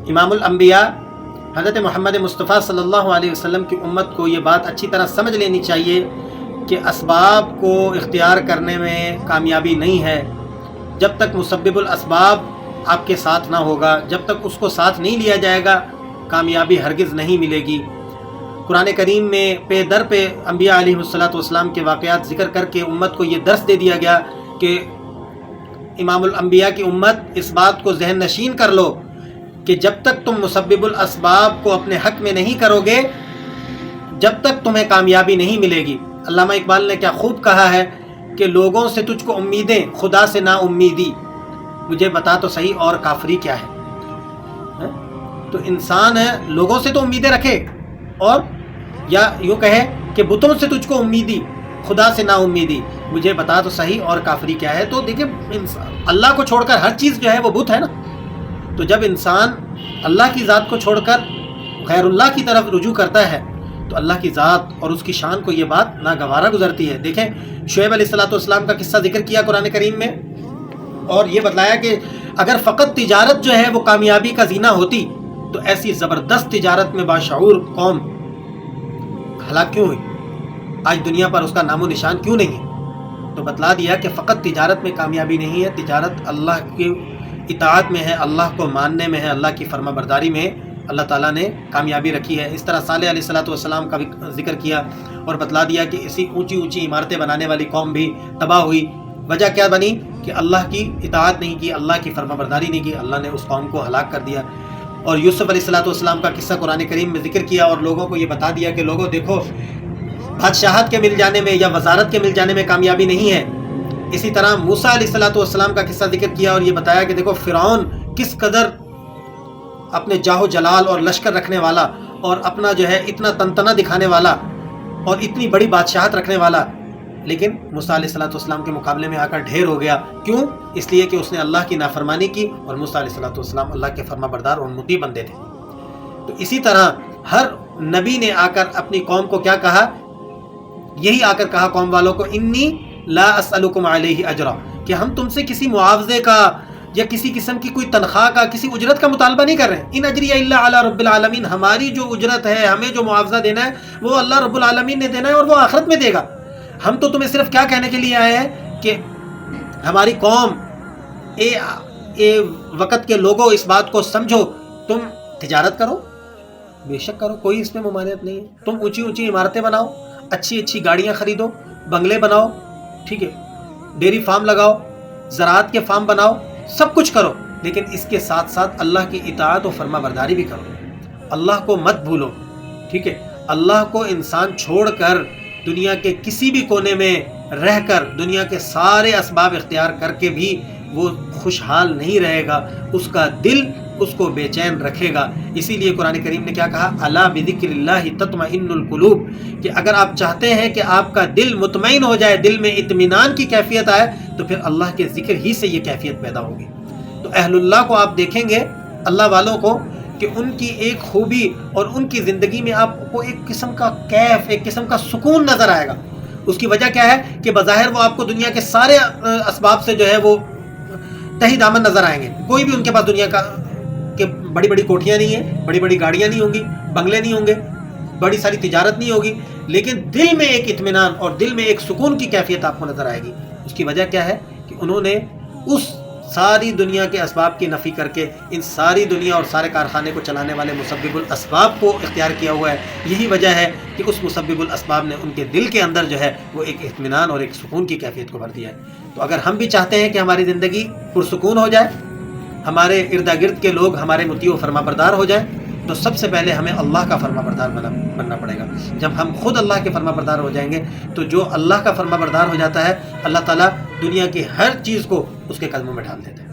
امام الانبیاء حضرت محمد مصطفیٰ صلی اللہ علیہ وسلم کی امت کو یہ بات اچھی طرح سمجھ لینی چاہیے کہ اسباب کو اختیار کرنے میں کامیابی نہیں ہے جب تک مسبب الاسباب آپ کے ساتھ نہ ہوگا، جب تک اس کو ساتھ نہیں لیا جائے گا کامیابی ہرگز نہیں ملے گی۔ قرآن کریم میں پہ در پہ انبیاء علیہ السلام کے واقعات ذکر کر کے امت کو یہ درس دے دیا گیا کہ امام الانبیاء کی امت اس بات کو ذہن نشین کر لو کہ جب تک تم مسبب الاسباب کو اپنے حق میں نہیں کرو گے جب تک تمہیں کامیابی نہیں ملے گی۔ علامہ اقبال نے کیا خوب کہا ہے کہ لوگوں سے تجھ کو امیدیں، خدا سے نا امیدی، مجھے بتا تو صحیح اور کافری کیا ہے۔ تو انسان ہے لوگوں سے تو امیدیں رکھے، اور یا یوں کہے کہ بتوں سے تجھ کو امیدی، خدا سے نا امیدی، مجھے بتا تو صحیح اور کافری کیا ہے۔ تو دیکھیں اللہ کو چھوڑ کر ہر چیز جو ہے وہ بت ہے نا، تو جب انسان اللہ کی ذات کو چھوڑ کر غیر اللہ کی طرف رجوع کرتا ہے تو اللہ کی ذات اور اس کی شان کو یہ بات ناگوارہ گزرتی ہے۔ دیکھیں شعیب علیہ السلام کا قصہ ذکر کیا قرآن کریم میں، اور یہ بتلایا کہ اگر فقط تجارت جو ہے وہ کامیابی کا زینہ ہوتی تو ایسی زبردست تجارت میں باشعور قوم ہلاک کیوں ہوئی، آج دنیا پر اس کا نام و نشان کیوں نہیں ہے۔ تو بتلا دیا کہ فقط تجارت میں کامیابی نہیں ہے، تجارت اللہ کی اطاعت میں ہے، اللہ کو ماننے میں ہے، اللہ کی فرما برداری میں اللہ تعالیٰ نے کامیابی رکھی ہے۔ اس طرح صالح علیہ السلام کا بھی ذکر کیا اور بتلا دیا کہ اسی اونچی اونچی عمارتیں بنانے والی قوم بھی تباہ ہوئی۔ وجہ کیا بنی کہ اللہ کی اطاعت نہیں کی، اللہ کی فرما برداری نہیں کی، اللہ نے اس قوم کو ہلاک کر دیا۔ اور یوسف علیہ السلام کا قصہ قرآن کریم میں ذکر کیا اور لوگوں کو یہ بتا دیا کہ لوگوں دیکھو بادشاہت کے مل جانے میں یا وزارت کے مل جانے میں کامیابی نہیں ہے۔ اسی طرح موسیٰ علیہ السلام کا قصہ ذکر کیا اور یہ بتایا کہ دیکھو فرعون کس قدر اپنے جاہ و جلال اور لشکر رکھنے والا اور اپنا جو ہے اتنا تنتنا دکھانے والا اور اتنی بڑی بادشاہت رکھنے والا، لیکن موسیٰ علیہ السلام کے مقابلے میں آ کر ڈھیر ہو گیا۔ کیوں؟ اس لیے کہ اس نے اللہ کی نافرمانی کی، اور موسیٰ علیہ السلام اللہ کے فرما بردار اور مطیع بندے تھے۔ تو اسی طرح ہر نبی نے آ کر اپنی قوم کو کیا کہا، یہی آ کر کہا قوم والوں کو انی لا اسألکم علیہ اجرا، کہ ہم تم سے کسی معاوضے کا یا کسی قسم کی کوئی تنخواہ کا، کسی اجرت کا مطالبہ نہیں کر رہے ہیں۔ ان اجری الا علی رب العالمین، ہماری جو اجرت ہے، ہمیں جو معاوضہ دینا ہے وہ اللہ رب العالمین نے دینا ہے اور وہ آخرت میں دے گا۔ ہم تو تمہیں صرف کیا کہنے کے لیے آئے ہیں کہ ہماری قوم اے وقت کے لوگوں اس بات کو سمجھو، تم تجارت کرو، بے شک کرو، کوئی اس میں ممانعت نہیں ہے، تم اونچی اونچی عمارتیں بناؤ، اچھی اچھی گاڑیاں خریدو، بنگلے بناؤ، ٹھیک ہے، ڈیری فارم لگاؤ، زراعت کے فارم بناؤ، سب کچھ کرو، لیکن اس کے ساتھ ساتھ اللہ کی اطاعت و فرما برداری بھی کرو، اللہ کو مت بھولو، ٹھیک ہے۔ اللہ کو انسان چھوڑ کر دنیا کے کسی بھی کونے میں رہ کر دنیا کے سارے اسباب اختیار کر کے بھی وہ خوشحال نہیں رہے گا، اس کا دل اس کو بے چین رکھے گا۔ اسی لیے قرآن کریم نے کیا کہا، الا بذکر اللہ تطمئن القلوب، کہ اگر آپ چاہتے ہیں کہ آپ کا دل مطمئن ہو جائے، دل میں اطمینان کی کیفیت آئے، تو پھر اللہ کے ذکر ہی سے یہ کیفیت پیدا ہوگی۔ تو اہل اللہ کو آپ دیکھیں گے، اللہ والوں کو، کہ ان کی ایک خوبی اور ان کی زندگی میں آپ کو ایک قسم کا کیف، ایک قسم کا سکون نظر آئے گا۔ اس کی وجہ کیا ہے کہ بظاہر وہ آپ کو دنیا کے سارے اسباب سے جو ہے وہ تہی دامن نظر آئیں گے، کوئی بھی ان کے پاس دنیا کا کہ بڑی بڑی کوٹھیاں نہیں ہیں، بڑی بڑی گاڑیاں نہیں ہوں گی، بنگلے نہیں ہوں گے، بڑی ساری تجارت نہیں ہوگی، لیکن دل میں ایک اطمینان اور دل میں ایک سکون کی کیفیت آپ کو نظر آئے گی۔ اس کی وجہ کیا ہے کہ انہوں نے اس ساری دنیا کے اسباب کی نفی کر کے ان ساری دنیا اور سارے کارخانے کو چلانے والے مسبب الاسباب کو اختیار کیا ہوا ہے۔ یہی وجہ ہے کہ اس مسبب الاسباب نے ان کے دل کے اندر جو ہے وہ ایک اطمینان اور ایک سکون کی کیفیت کو بھر دیا ہے۔ تو اگر ہم بھی چاہتے ہیں کہ ہماری زندگی پرسکون ہو جائے، ہمارے ارد گرد کے لوگ ہمارے مطیع و فرما بردار ہو جائیں، تو سب سے پہلے ہمیں اللہ کا فرما بردار بننا پڑے گا۔ جب ہم خود اللہ کے فرما بردار ہو جائیں گے تو جو اللہ کا فرما بردار ہو جاتا ہے، اللہ تعالیٰ دنیا کی ہر چیز کو اس کے قدموں میں ڈال دیتے ہیں۔